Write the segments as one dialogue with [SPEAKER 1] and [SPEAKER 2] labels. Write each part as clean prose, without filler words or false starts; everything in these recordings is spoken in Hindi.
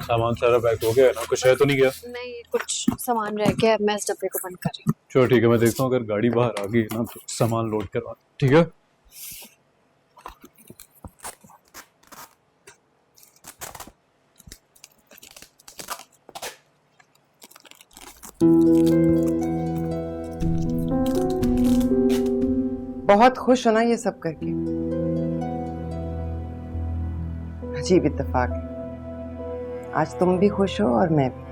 [SPEAKER 1] सामान सारा पैक हो गया है ना? कुछ है तो नहीं गया?
[SPEAKER 2] नहीं, कुछ सामान रह गया, मैं इस डब्बे को बंद कर रही हूँ।
[SPEAKER 1] चलो ठीक है, मैं देखता हूँ अगर गाड़ी बाहर आ गई ना तो सामान लोड करवा, ठीक है?
[SPEAKER 3] बहुत खुश हो ना ये सब करके? अजीब इत्तेफाक है, आज तुम भी खुश हो और मैं भी।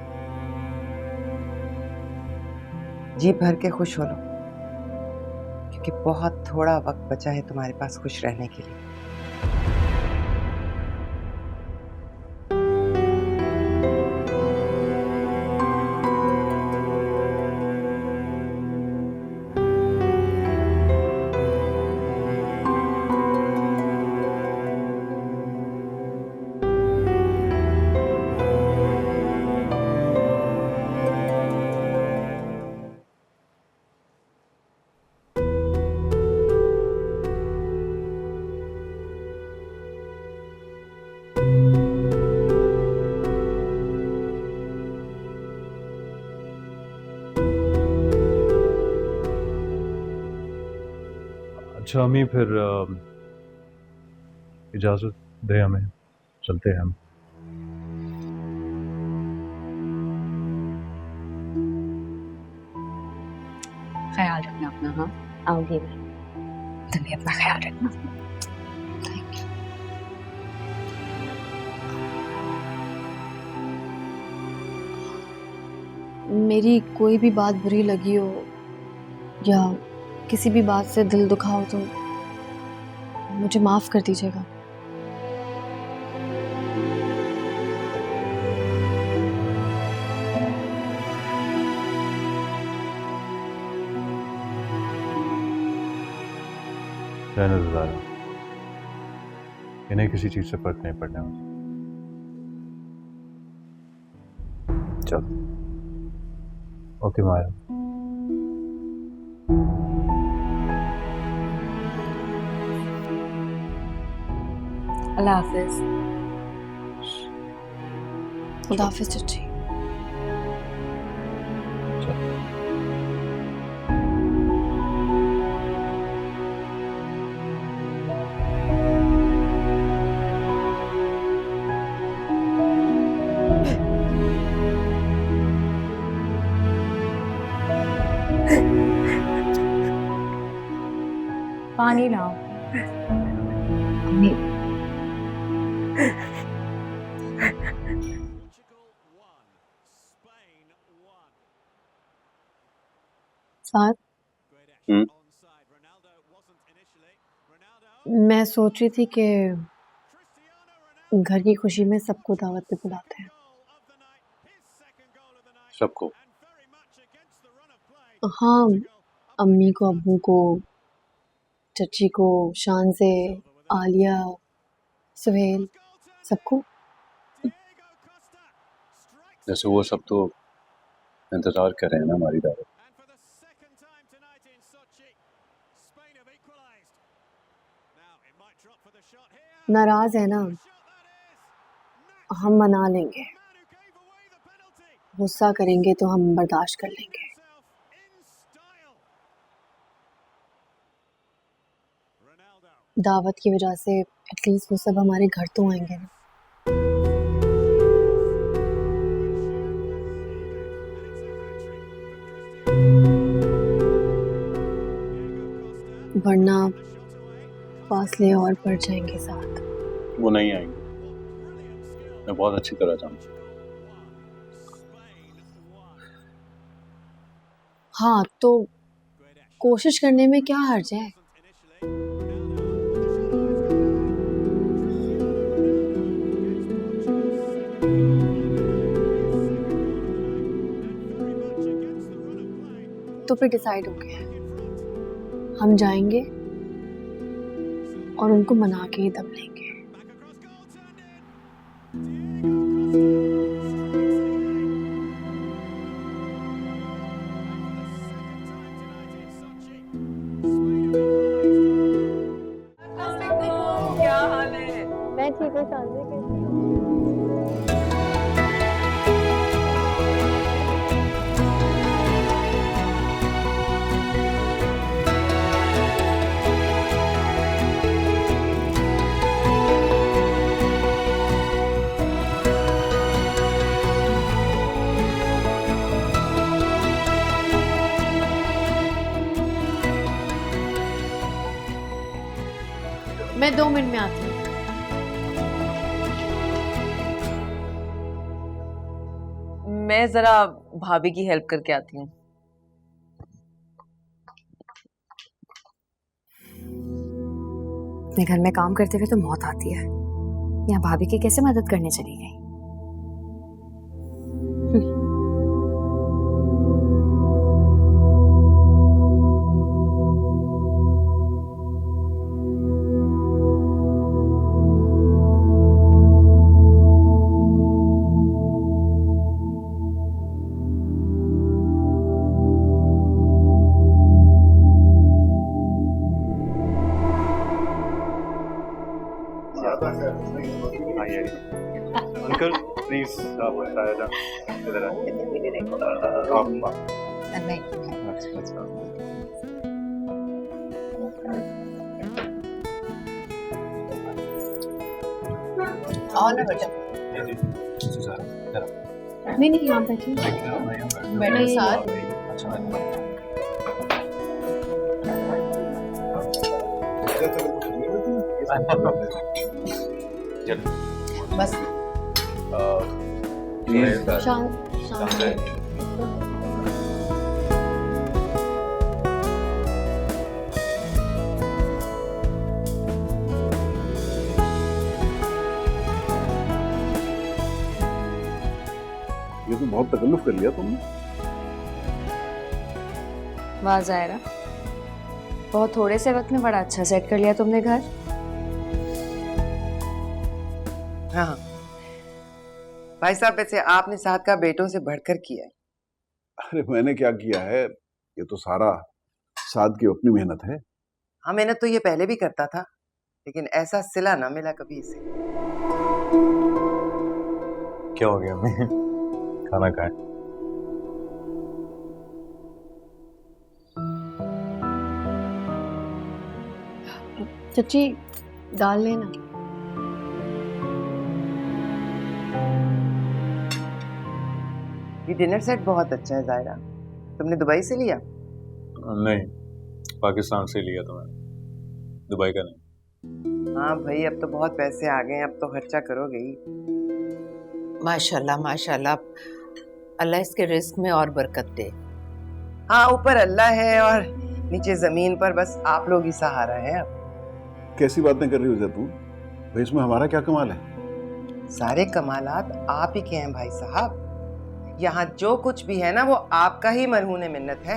[SPEAKER 3] जी भर के खुश हो लो, क्योंकि बहुत थोड़ा वक्त बचा है तुम्हारे पास खुश रहने के लिए।
[SPEAKER 1] अच्छा अम्मी, फिर इजाजत दे हमें, चलते हैं हम।
[SPEAKER 2] ख्याल रखना अपना। हाँ, आऊंगी मैं। तुम भी अपना ख्याल रखना। Thank you. मेरी कोई भी बात बुरी लगी हो या किसी भी बात से दिल दुखा हो तो मुझे माफ कर दीजिएगा।
[SPEAKER 1] रहने दो ज़ारा, इन्हें किसी चीज से फर्क नहीं पड़ने वाला। चल ओके माया।
[SPEAKER 2] अल्लाह हाफिज। खुदा हाफिज चाची। पानी लाओ। अम्मी। साथ मैं सोच रही थी कि घर की खुशी में सबको दावत पे बुलाते हैं।
[SPEAKER 1] सबको?
[SPEAKER 2] हाँ, अम्मी को, अब्बू को, चची को, शान से, आलिया, सुहेल, सबको।
[SPEAKER 1] जैसे वो सब तो इंतजार कर रहे हैं ना हमारी दावत।
[SPEAKER 2] नाराज है ना? हम मना लेंगे। गुस्सा करेंगे तो हम बर्दाश्त कर लेंगे। दावत की वजह से एटलीस्ट वो सब हमारे घर तो आएंगे ना। वरना फासले और बढ़ जाएंगे साथ।
[SPEAKER 1] वो नहीं आएंगे, मैं बहुत अच्छी तरह जानता हूँ।
[SPEAKER 2] हाँ तो कोशिश करने में क्या हर्ज है? तो फिर डिसाइड हो गया है, हम जाएंगे और उनको मना के ही दम लेंगे।
[SPEAKER 4] क्या हाल है?
[SPEAKER 2] मैं ठीक हूँ, कैसी हो? मैं 2 मिनट में आती हूँ।
[SPEAKER 4] मैं जरा भाभी की हेल्प करके आती हूँ।
[SPEAKER 2] अपने घर में काम करते हुए तो मौत आती है, यहाँ भाभी की कैसे मदद करने चली गई।
[SPEAKER 1] अंकल प्लीज आप इधर
[SPEAKER 3] और ना बेटा
[SPEAKER 2] नहीं यहाँ बैठिए।
[SPEAKER 3] बैठो साथ। बस
[SPEAKER 2] शांत शांत।
[SPEAKER 1] ये तो बहुत तकल्लुफ कर लिया तुमने।
[SPEAKER 2] वाह ज़ायरा, बहुत थोड़े से वक्त में बड़ा अच्छा सेट कर लिया तुमने घर।
[SPEAKER 3] हाँ भाई साहब, वैसे आपने साथ का बेटों से बढ़कर किया है।
[SPEAKER 1] अरे मैंने क्या किया है, ये तो सारा साद की अपनी मेहनत है।
[SPEAKER 3] हाँ, मेहनत तो ये पहले भी करता था, लेकिन ऐसा सिला ना मिला कभी इसे।
[SPEAKER 1] क्या हो गया हमें? खाना खाएं।
[SPEAKER 2] चची दाल लेना।
[SPEAKER 3] ये डिनर सेट बहुत अच्छा है ज़ायरा, तुमने दुबई से लिया?
[SPEAKER 1] नहीं, पाकिस्तान से लिया था मैंने, दुबई का नहीं।
[SPEAKER 3] हाँ भाई, अब तो बहुत पैसे आ गए हैं, अब तो खर्चा करोगे ही।
[SPEAKER 5] माशाल्लाह माशाल्लाह, अल्लाह इसके रिस्क में और बरकत दे।
[SPEAKER 3] हाँ, ऊपर अल्लाह है और नीचे जमीन पर बस आप लोग ही सहारा है। अब
[SPEAKER 1] कैसी बातें कर रही हो जैतून? भाई इसमें हमारा क्या कमाल है?
[SPEAKER 3] सारे कमालात आप ही के हैं भाई साहब। यहाँ जो कुछ भी है ना, वो आपका ही मरहून मिन्नत है।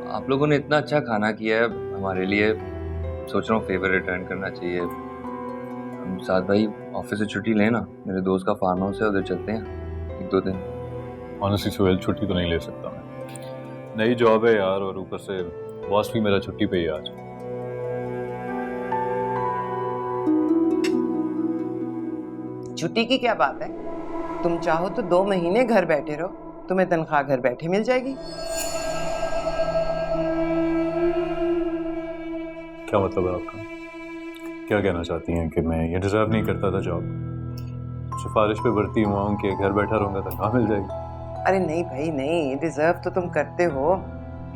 [SPEAKER 6] आप लोगों ने इतना अच्छा खाना किया है हमारे लिए, सोच रहा हूँ फेवर रिटर्न करना चाहिए। हम साथ भाई ऑफिस से छुट्टी लें ना, मेरे दोस्त का फार्म हाउस है, उधर चलते हैं 1-2 दिन।
[SPEAKER 1] ऑनेस्टली सोहेल, छुट्टी तो नहीं ले सकता मैं, नई जॉब है यार, और ऊपर से बॉस भी मेरा छुट्टी पे ही है आज।
[SPEAKER 3] छुट्टी की क्या बात है? तुम चाहो तो 2 महीने घर बैठे रहो, तुम्हें तनख्वाह घर बैठे मिल जाएगी।
[SPEAKER 1] क्या मतलब है आपका? क्या कहना चाहती हैं कि मैं ये डिजर्व नहीं करता था जॉब? सिफारिश पे भर्ती हुआ हूँ कि घर बैठा रहूंगा तनख्वाह मिल जाएगी।
[SPEAKER 3] अरे नहीं भाई नहीं, डिजर्व तो तुम करते हो,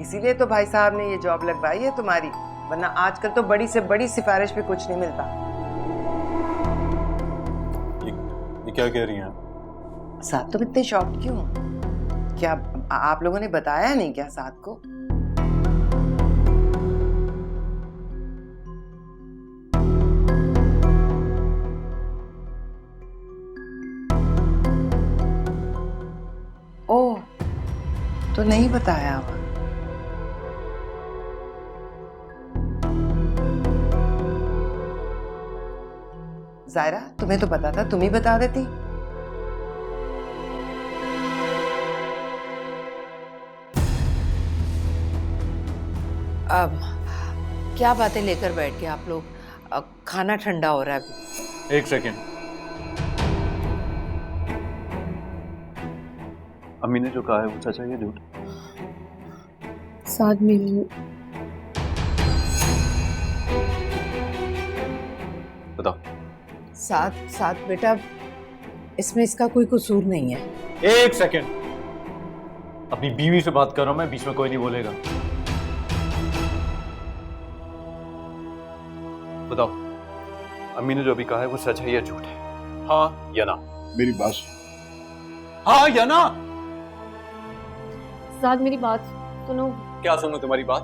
[SPEAKER 3] इसीलिए तो भाई साहब ने ये जॉब लगवाई है तुम्हारी, वरना आजकल तो बड़ी से बड़ी सिफारिश पे कुछ नहीं मिलता।
[SPEAKER 1] ये क्या कह रही हैं आप?
[SPEAKER 3] साथ तुम इतने शॉक्ड क्यों? क्या आप लोगों ने बताया नहीं क्या साथ को? ओह, तो नहीं बताया हुआ। ज़ायरा, तुम्हें तो पता था, तुम ही बता देती।
[SPEAKER 5] अब क्या बातें लेकर बैठ गए आप लोग? खाना ठंडा हो रहा है अभी।
[SPEAKER 1] 1 सेकेंड, अम्मी ने जो कहा है वो सच है या झूठ?
[SPEAKER 2] साथ में
[SPEAKER 1] बताओ।
[SPEAKER 5] साथ साथ बेटा, इसमें इसका कोई कसूर नहीं है।
[SPEAKER 1] 1 सेकेंड, अपनी बीवी से बात कर रहा हूं मैं, बीच में कोई नहीं बोलेगा। बताओ, अम्मी ने जो अभी कहा है वो सच है या झूठ है? हाँ या ना?
[SPEAKER 7] मेरी बात
[SPEAKER 1] हाँ या ना?
[SPEAKER 2] साथ मेरी बात सुनो।
[SPEAKER 1] क्या सुनूं तुम्हारी बात?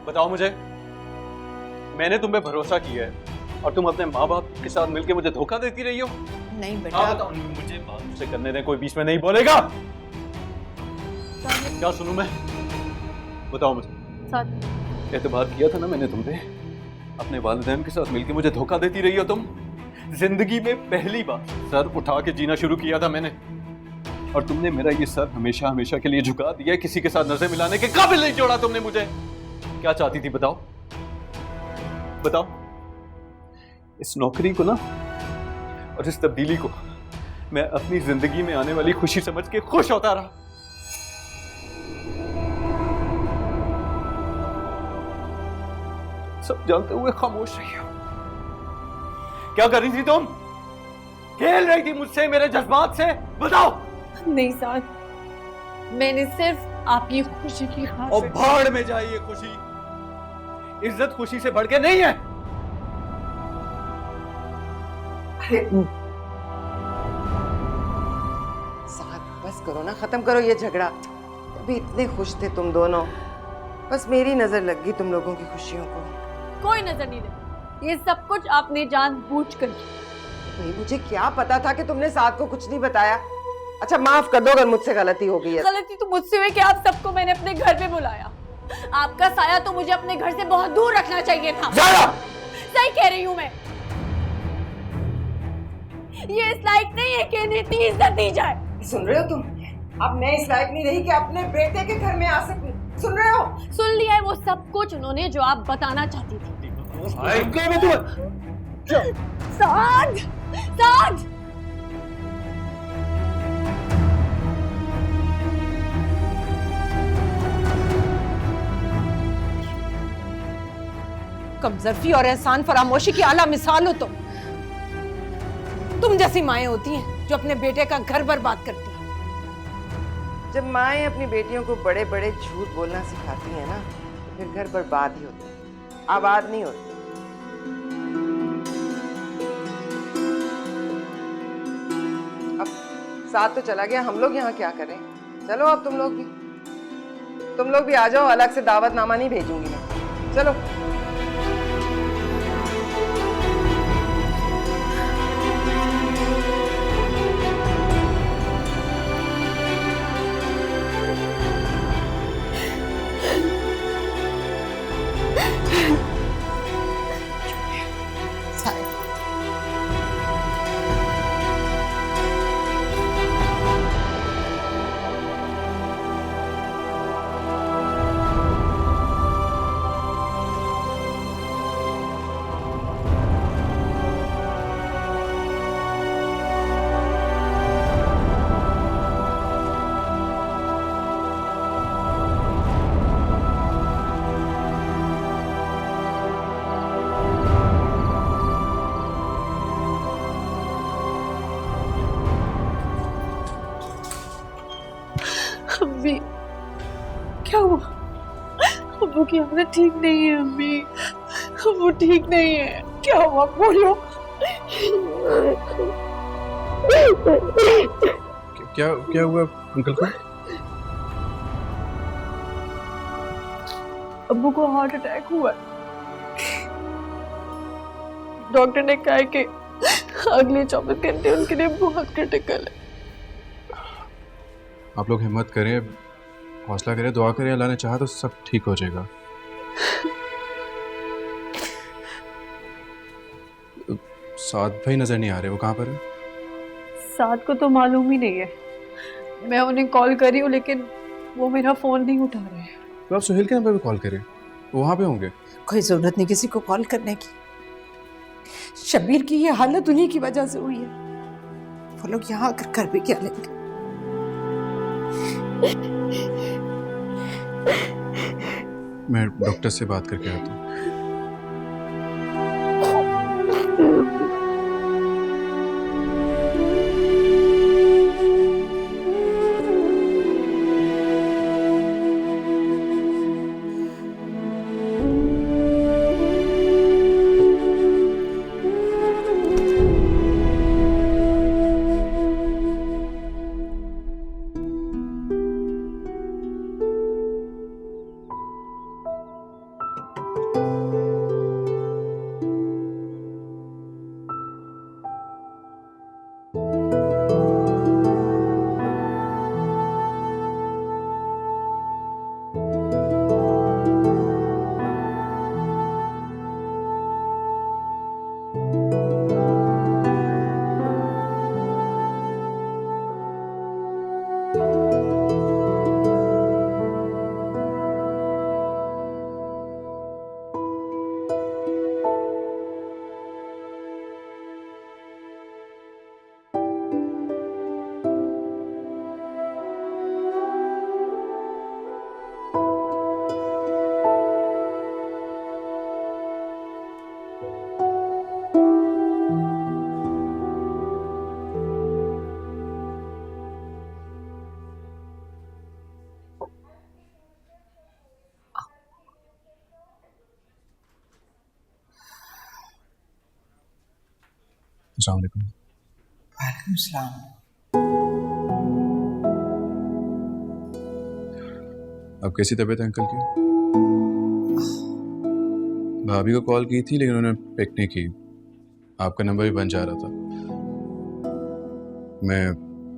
[SPEAKER 1] बताओ मुझे। मैंने तुम पे भरोसा किया है और तुम अपने माँ बाप के साथ मिलकर मुझे धोखा देती रही हो।
[SPEAKER 5] नहीं बेटा।
[SPEAKER 1] हाँ बताओ, मुझे बात मुझसे करने दें, कोई बीच में नहीं बोलेगा। क्या सुनूं मैं? बताओ मुझे।
[SPEAKER 2] साथ
[SPEAKER 1] एतबार किया था ना मैंने तुम पे, अपने वालिदैन के साथ मिलकर मुझे धोखा देती रही हो तुम। जिंदगी में पहली बार सर उठा के जीना शुरू किया था मैंने, और तुमने मेरा ये सर हमेशा हमेशा के लिए झुका दिया। किसी के साथ नजर मिलाने के काबिल नहीं छोड़ा तुमने मुझे। क्या चाहती थी बताओ? बताओ। इस नौकरी को ना और इस तब्दीली को मैं अपनी जिंदगी में आने वाली खुशी समझ के खुश होता रहा। सब जानते हुए खामोश रही हो। क्या कर रही थी तुम? खेल रही थी मुझसे, मेरे जज्बात से? बताओ।
[SPEAKER 2] नहीं साथ, मैंने सिर्फ आपकी खुशी की
[SPEAKER 1] और
[SPEAKER 2] खातिर।
[SPEAKER 1] भाड़ में जाए ये खुशी। इज्जत खुशी से बढ़ के नहीं है।
[SPEAKER 3] साथ बस करो ना, खत्म करो ये झगड़ा। अभी इतने खुश थे तुम दोनों, बस मेरी नजर लग गई तुम लोगों की खुशियों को।
[SPEAKER 2] कोई नजर नहीं लगी, ये सब कुछ आपने जानबूझ कर किया।
[SPEAKER 3] भाई मुझे क्या पता था कि तुमने साथ को कुछ नहीं बताया। अच्छा माफ कर दो अगर मुझसे गलती हो गई है।
[SPEAKER 2] गलती तो मुझसे हुई कि आप सबको मैंने अपने घर पे बुलाया। आपका साया तो मुझे अपने घर से बहुत दूर रखना चाहिए था। सही कह रही हूँ मैं। ये इस लायक नहीं है कि इन्हें इतनी इज्जत दी जाए।
[SPEAKER 3] सुन रहे हो तुम? अब मैं इस लायक नहीं रही कि अपने बेटे के घर में आ सकूं। सुन रहे हो?
[SPEAKER 2] सुन लिया है वो सब कुछ उन्होंने जो आप बताना चाहती थी। साध, साध।
[SPEAKER 5] कमजरफी और एहसान फरामोशी की आला मिसाल हो तुम जैसी माएं होती हैं जो अपने बेटे का घर बर्बाद करती हैं।
[SPEAKER 3] जब माएं अपनी बेटियों को बड़े बड़े झूठ बोलना सिखाती हैं ना, तो फिर घर बर्बाद ही होते हैं, आबाद नहीं होते। अब साथ तो चला गया, हम लोग यहाँ क्या करें? चलो अब तुम लोग भी आ जाओ। अलग से दावतनामा नहीं भेजूंगी मैं। चलो।
[SPEAKER 2] अम्मी, क्या हुआ? अम्मू की हालत ठीक नहीं है। अम्मी, अम्मू ठीक नहीं है। क्या हुआ बोलो।
[SPEAKER 7] क्या क्या हुआ अंकल को?
[SPEAKER 2] अम्मू को हार्ट अटैक हुआ। डॉक्टर ने कहा है कि अगले 24 घंटे उनके लिए बहुत क्रिटिकल है।
[SPEAKER 7] आप लोग हिम्मत करें, हौसला करें, दुआ करें, अल्लाह ने चाहा तो सब ठीक हो जाएगा। साथ भाई नजर नहीं आ रहे, वो कहाँ पर है?
[SPEAKER 2] साथ को तो मालूम ही नहीं है। मैं उन्हें कॉल करी हूँ लेकिन वो मेरा फोन नहीं उठा रहे हैं।
[SPEAKER 7] तो आप सुहेल के नंबर पे कॉल करें, वो वहाँ पे होंगे।
[SPEAKER 5] कोई जरूरत नहीं किसी को कॉल करने की। शबीर की ये हालत उन्हीं की वजह से हुई है। वो लोग यहाँ आकर कर भी क्या लेंगे?
[SPEAKER 7] मैं डॉक्टर से बात करके आता हूँ। अस्सलाम वालेकुम।
[SPEAKER 5] वालेकुम सलाम।
[SPEAKER 7] अब कैसी तबीयत है अंकल की? भाभी को कॉल की थी लेकिन उन्होंने पिक नहीं की। आपका नंबर भी बंद जा रहा था। मैं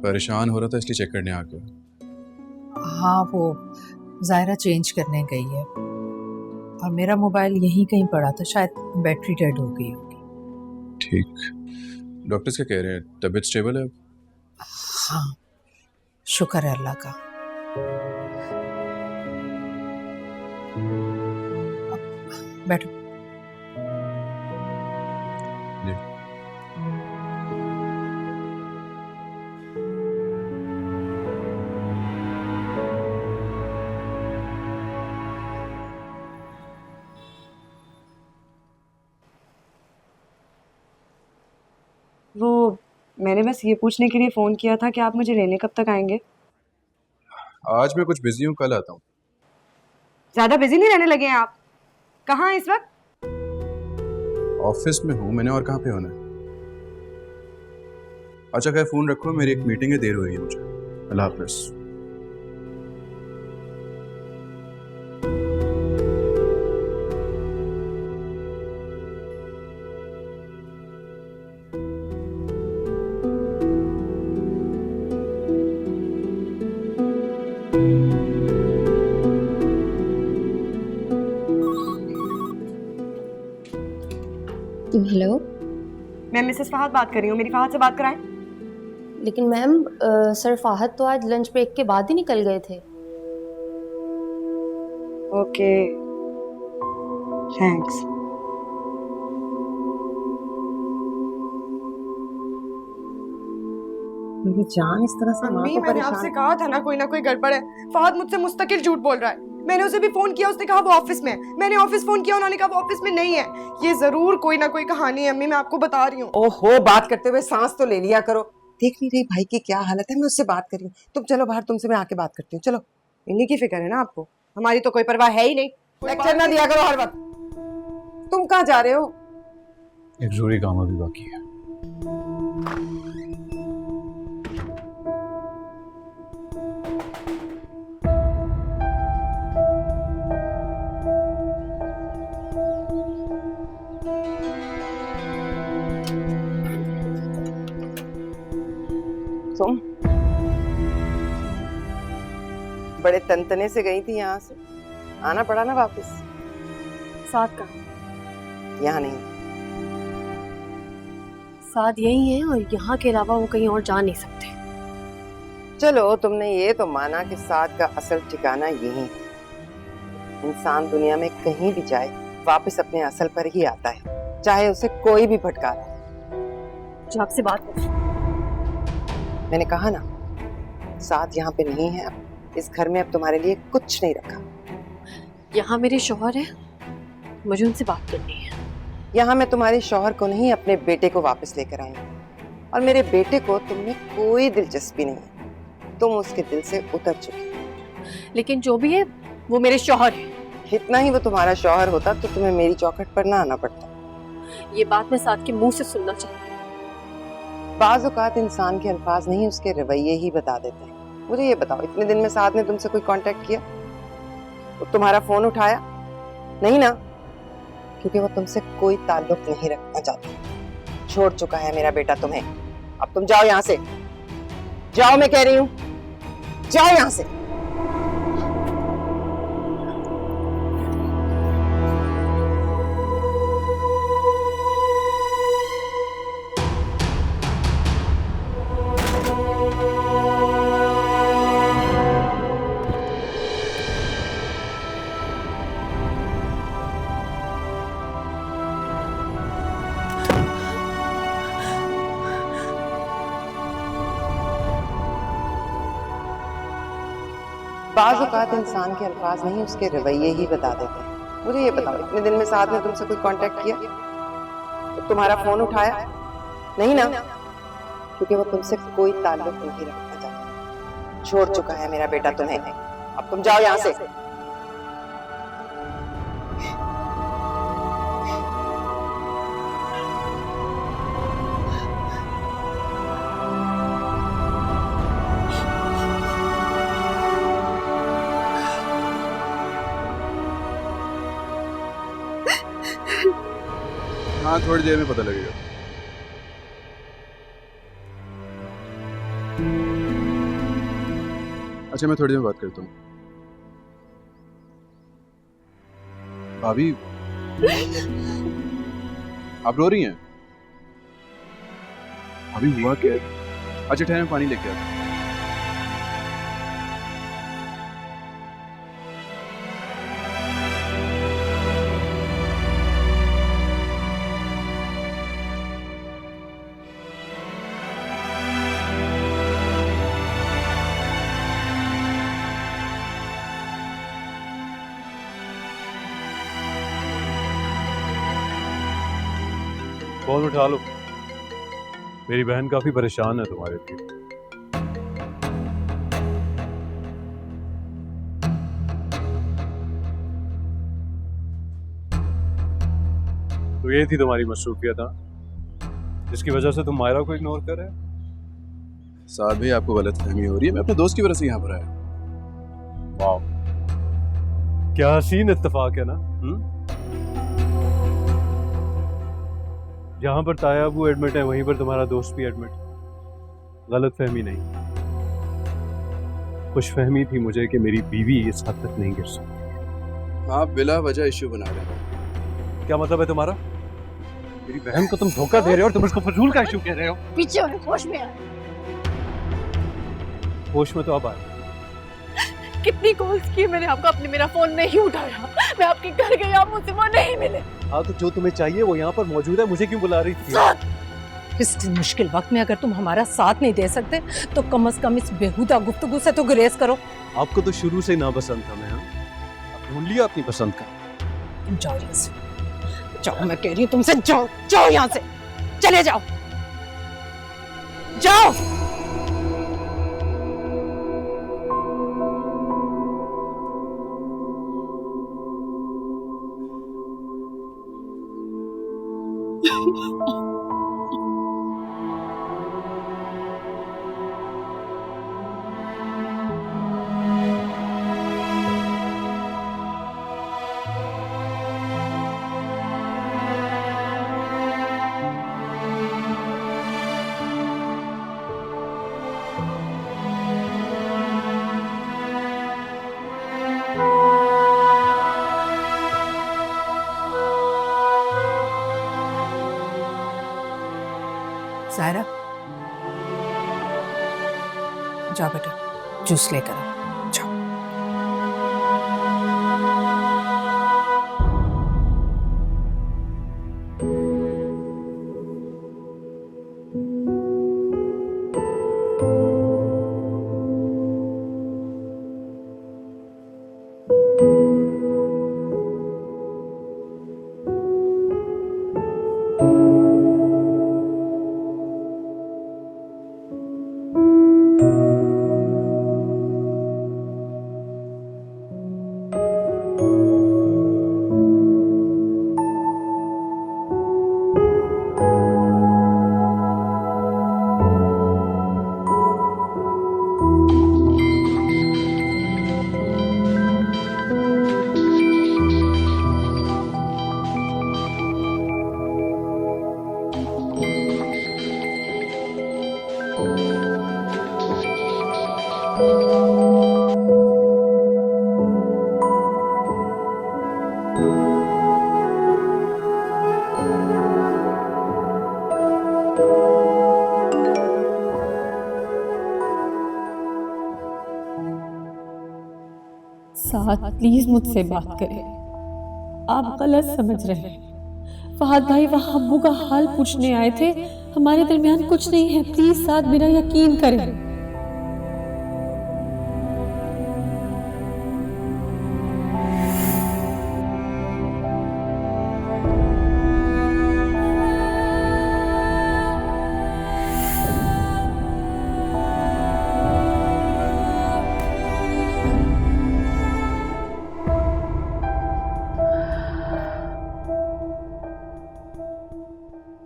[SPEAKER 7] परेशान हो रहा था इसलिए चेक करने आ गया।
[SPEAKER 5] हाँ, वो ज़ायरा चेंज करने गई है और मेरा मोबाइल यहीं कहीं पड़ा था, शायद बैटरी डेड हो गई होगी।
[SPEAKER 7] ठीक। डॉक्टर्स क्या कह रहे हैं, तबीयत स्टेबल है?
[SPEAKER 5] हाँ, शुक्र है अल्लाह का। अब बैठो।
[SPEAKER 7] जी।
[SPEAKER 8] वो मैंने बस ये पूछने के लिए फ़ोन किया था कि आप मुझे लेने कब तक आएंगे?
[SPEAKER 7] आज मैं कुछ बिजी हूँ, कल आता हूँ।
[SPEAKER 8] ज़्यादा बिजी नहीं रहने लगे हैं आप? कहाँ हैं इस वक्त?
[SPEAKER 7] ऑफिस में हूँ मैंने, और कहाँ पे होना है? अच्छा खैर फ़ोन रखो, मेरी एक मीटिंग है, देर हो रही है मुझे। अल्लाह हाफिज़।
[SPEAKER 2] हेलो
[SPEAKER 8] मैं मिसेस फहद बात कर रही हूँ, मेरी फहद से बात कराएं।
[SPEAKER 2] लेकिन मैम सर फाहद तो आज लंच ब्रेक के बाद ही निकल गए थे।
[SPEAKER 8] Okay, thanks. मेरी जान इस तरह से माँ
[SPEAKER 3] अम्मी,
[SPEAKER 8] को
[SPEAKER 3] मैंने
[SPEAKER 8] परेशान।
[SPEAKER 3] आपसे कहा था ना कोई गड़बड़ है। फहद मुझसे मुस्तकिल झूठ बोल रहा है। मैंने उसे भी फोन किया, उसने कहा वो ऑफिस में है। मैंने ऑफिस फोन किया, उन्होंने कहा वो ऑफिस में नहीं है। ये जरूर कोई ना कोई कहानी है अम्मी, मैं आपको बता रही हूँ।
[SPEAKER 9] ओहो, बात करते हुए सांस तो ले लिया करो। देख नहीं रही भाई की क्या हालत है, मैं उससे बात कर रही हूँ। तुम चलो बाहर, तुमसे मैं आके बात करती हूँ। चलो।
[SPEAKER 3] इन्हीं की फिक्र है ना आपको, हमारी तो कोई परवाह है ही नहीं।
[SPEAKER 9] लेक्चर ना दिया करो हर वक्त। तुम कहाँ जा रहे हो?
[SPEAKER 7] एक जरूरी काम अभी बाकी है।
[SPEAKER 9] तुम बड़े तनतने से गई थी यहाँ से, आना पड़ा ना वापस।
[SPEAKER 2] साथ का
[SPEAKER 9] यहाँ नहीं,
[SPEAKER 2] साथ यही है और यहाँ के अलावा वो कहीं और जा नहीं सकते।
[SPEAKER 9] चलो तुमने ये तो माना कि साथ का असल ठिकाना यही है। इंसान दुनिया में कहीं भी जाए वापस अपने असल पर ही आता है, चाहे उसे कोई भी भटका रहा हो।
[SPEAKER 2] जो आपसे बात कर,
[SPEAKER 9] मैंने कहा ना, साथ यहाँ पे नहीं है। अब इस घर में अब तुम्हारे लिए कुछ नहीं रखा।
[SPEAKER 2] यहाँ मेरे शौहर है, मुझे उनसे बात करनी है।
[SPEAKER 9] यहाँ मैं तुम्हारे शौहर को नहीं, अपने बेटे को वापस लेकर आई हूँ। और मेरे बेटे को तुमने कोई दिलचस्पी नहीं है, तुम उसके दिल से उतर चुकी।
[SPEAKER 2] लेकिन जो भी है वो मेरे शौहर है।
[SPEAKER 9] इतना ही वो तुम्हारा शौहर होता तो तुम्हें मेरी चौखट पर ना आना पड़ता।
[SPEAKER 2] ये बात मैं साथ के मुंह से सुनना चाहती हूँ।
[SPEAKER 9] बाज औकात इंसान के अल्फाज नहीं, उसके रवैये ही बता देते हैं। मुझे ये बताओ, इतने दिन में साथ ने तुमसे कोई कांटेक्ट किया? वो तुम्हारा फोन उठाया नहीं ना? क्योंकि वो तुमसे कोई ताल्लुक नहीं रखना चाहता। छोड़ चुका है मेरा बेटा तुम्हें। अब तुम जाओ यहाँ से, जाओ, मैं कह रही हूँ, जाओ यहाँ से। बाज़ औक़ात इंसान के अल्फाज नहीं उसके रवैये ही बता देते हैं। मुझे ये बताओ, इतने दिन में साथ में तुमसे कोई कांटेक्ट किया? तो तुम्हारा फोन उठाया? नहीं ना, क्योंकि वो तुमसे कोई ताल्लुक नहीं रखना चाहता। छोड़ चुका है मेरा बेटा तुम्हें। अब तुम जाओ यहाँ से।
[SPEAKER 7] हाँ, थोड़ी देर में पता लगेगा। अच्छा, मैं थोड़ी देर में बात करता हूँ। भाभी, आप रो रही हैं? भाभी, हुआ क्या? अच्छा ठहर, मैं पानी लेके आता हूँ।
[SPEAKER 1] फोन उठा लो, मेरी बहन काफी परेशान है तुम्हारे लिए। तो ये थी तुम्हारी मसरूफियत, जिसकी वजह से तुम मायरा को इग्नोर कर रहे हो।
[SPEAKER 7] साथ भी आपको गलतफहमी हो रही है, मैं अपने दोस्त की वजह से यहाँ पर आया।
[SPEAKER 1] वाह, क्या हसीन इत्तेफाक है ना। जहां पर तायाबू एडमिट है वहीं पर तुम्हारा दोस्त भी एडमिट। गलतफहमी नहीं, खुशफहमी थी मुझे कि मेरी बीवी इस हद तक नहीं गिर सकती।
[SPEAKER 7] आप बिला वजह इश्यू बना रहे हैं।
[SPEAKER 1] क्या मतलब है तुम्हारा? मेरी बहन को तुम धोखा दे रहे हो और तुम इसको फजूल का इश्यू कह रहे हो।
[SPEAKER 2] पीछे और होश में आए।
[SPEAKER 1] होश में तो अब आए।
[SPEAKER 2] कितनी कॉल्स की मैंने आपका, आपने मेरा फोन नहीं उठाया। मैं आपके घर गई, आप मुझसे वो नहीं मिले।
[SPEAKER 1] हाँ, तो जो तुम्हें चाहिए वो यहाँ पर मौजूद है, मुझे क्यों बुला रही थी?
[SPEAKER 5] इस मुश्किल वक्त में अगर तुम हमारा साथ नहीं दे सकते तो कम से कम इस बेहुदा गुफ्तगू से तो गुरेज करो।
[SPEAKER 1] आपको तो शुरू से ही नापसंद था मैं। अब ढूंढ लिया अपनी पसंद का।
[SPEAKER 5] तुम जाओ यहाँ से, जाओ, मैं कह रही हूँ तुमसे, जाओ जाओ यहाँ से, चले जाओ, जाओ। सायरा, जाओ बेटा, जूस लेकर आओ, जाओ।
[SPEAKER 10] साथ प्लीज मुझसे बात करें, आप गलत समझ रहे हैं। फहद भाई वहाँ अब्बू का हाल पूछने आए थे, हमारे दरमियान कुछ नहीं है, प्लीज साथ मेरा यकीन करें।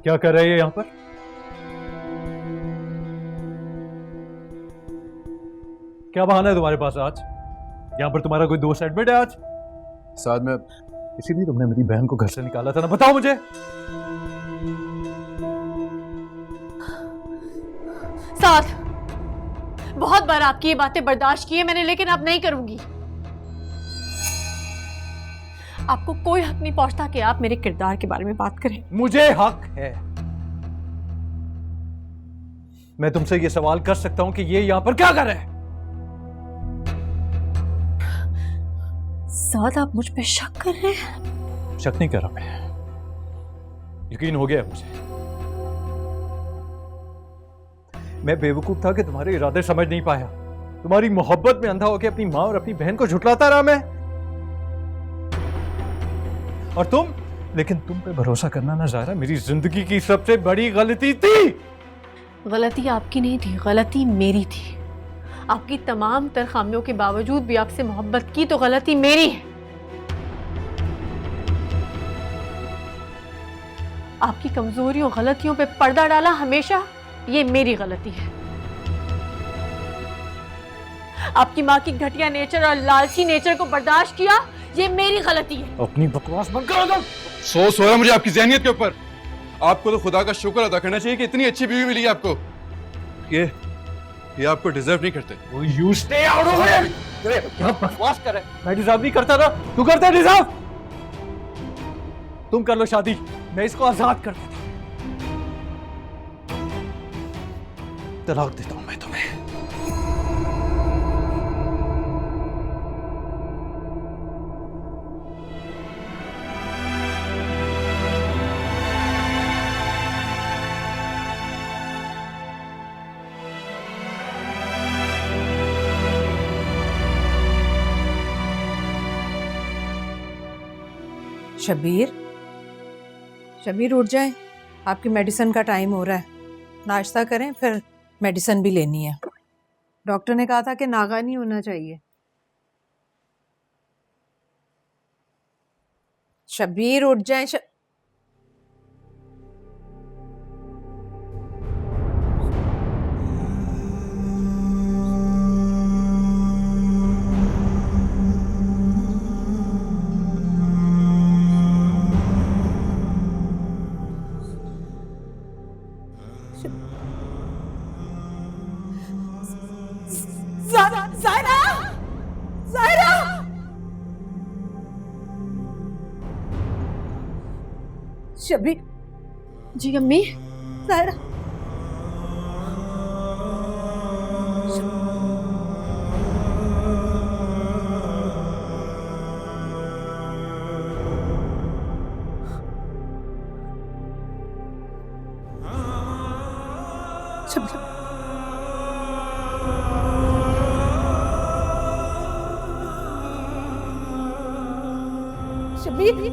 [SPEAKER 1] क्या कर रहे हैं यहाँ पर? क्या बहाना है तुम्हारे पास आज? यहाँ पर तुम्हारा कोई दोस्त एडमिट है आज?
[SPEAKER 7] साथ में
[SPEAKER 1] इसीलिए तुमने मेरी बहन को घर से निकाला था ना? बताओ मुझे।
[SPEAKER 10] साथ बहुत बार आपकी ये बातें बर्दाश्त की है मैंने, लेकिन अब नहीं करूंगी। आपको कोई हक नहीं पहुंचता कि आप मेरे किरदार के बारे में बात करें।
[SPEAKER 1] मुझे हक है। मैं तुमसे ये सवाल कर सकता हूं कि ये यहां पर क्या कर रहे हैं?
[SPEAKER 10] साथ आप मुझ पे शक कर रहे हैं?
[SPEAKER 1] शक नहीं कर रहा मैं, यकीन हो गया मुझे। मैं बेवकूफ था कि तुम्हारे इरादे समझ नहीं पाया। तुम्हारी मोहब्बत में अंधा होकर अपनी माँ और अपनी बहन को झुठलाता रहा मैं। और लेकिन तुम पे भरोसा करना ना ज़ाहिरा मेरी जिंदगी की सबसे बड़ी गलती थी।
[SPEAKER 10] गलती आपकी नहीं थी, गलती मेरी थी। आपकी तमाम तर खामियों के बावजूद भी आपसे मोहब्बत की तो गलती मेरी है। आपकी कमजोरियों गलतियों पे पर्दा डाला हमेशा, ये मेरी गलती है। आपकी माँ की घटिया नेचर और लालची नेचर को बर्दाश्त किया, ये मेरी गलती है।
[SPEAKER 1] अपनी बकवास बंद करो तुम।
[SPEAKER 7] अफसोस हो रहा मुझे आपकी ज़हनियत के ऊपर। आपको तो खुदा का शुक्र अदा करना चाहिए कि इतनी अच्छी बीवी मिली है आपको। ये आपको डिजर्व नहीं करते।
[SPEAKER 1] You stay out of here! क्या बकवास कर रहे? मैं डिजर्व नहीं करता ना, तू करता है डिजर्व। तुम कर लो शादी, मैं इसको आजाद कर देता हूं। तलाक देता हूं मैं तुम्हें।
[SPEAKER 5] शबीर, शबीर उठ जाए, आपकी मेडिसिन का टाइम हो रहा है। नाश्ता करें, फिर मेडिसिन भी लेनी है। डॉक्टर ने कहा था कि नागा नहीं होना चाहिए। शबीर उठ जाए।
[SPEAKER 10] ज़ाहिरा! ज़ाहिरा!
[SPEAKER 5] शबीर।
[SPEAKER 10] जी अम्मी।
[SPEAKER 5] ज़ाहिरा। शबीर।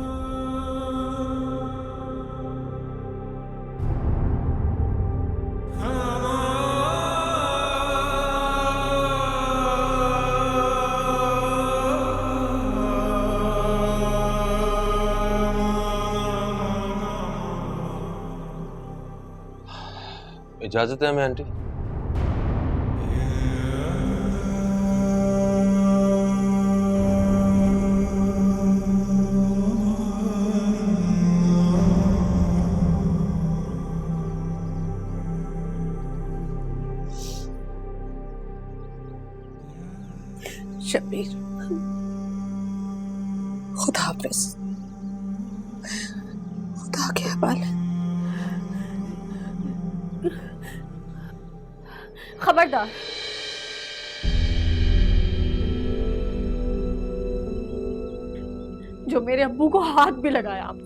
[SPEAKER 6] इजाजत है हमें आंटी?
[SPEAKER 5] शबीर, खुदा हाफिज। खुदा के हवाले।
[SPEAKER 10] खबरदार, जो मेरे अब्बू को हाथ भी लगाया आप।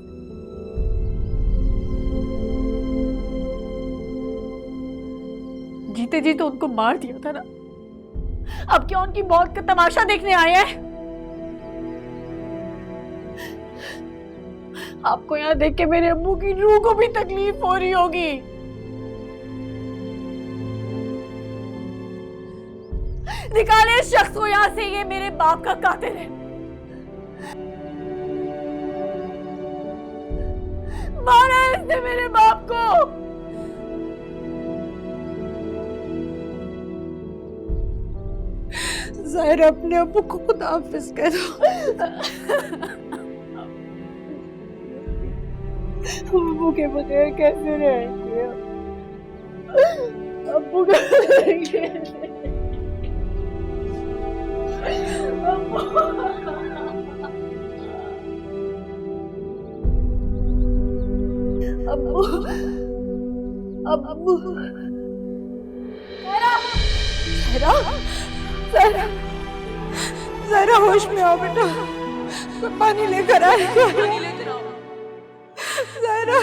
[SPEAKER 10] जीते जी तो उनको मार दिया था ना, अब क्या उनकी मौत का तमाशा देखने आए हैं? आपको यहाँ देख के मेरे अब्बू की रूह को भी तकलीफ हो रही होगी। निकाले इस शख्स को यहाँ से, ये मेरे बाप का कातिल है। मारा है इसने मेरे बाप को।
[SPEAKER 5] ज़ाहिरा अपने अब्बू को खुदा हाफिज कह दो।
[SPEAKER 10] अब्बू के बगैर कैसे रहेंगे? अब्बू के बगैर अब्बू अब्बू
[SPEAKER 5] ज़ाहिरा ज़ाहिरा ज़ाहिरा होश में आओ बेटा, कोई पानी लेकर आए। ज़ाहिरा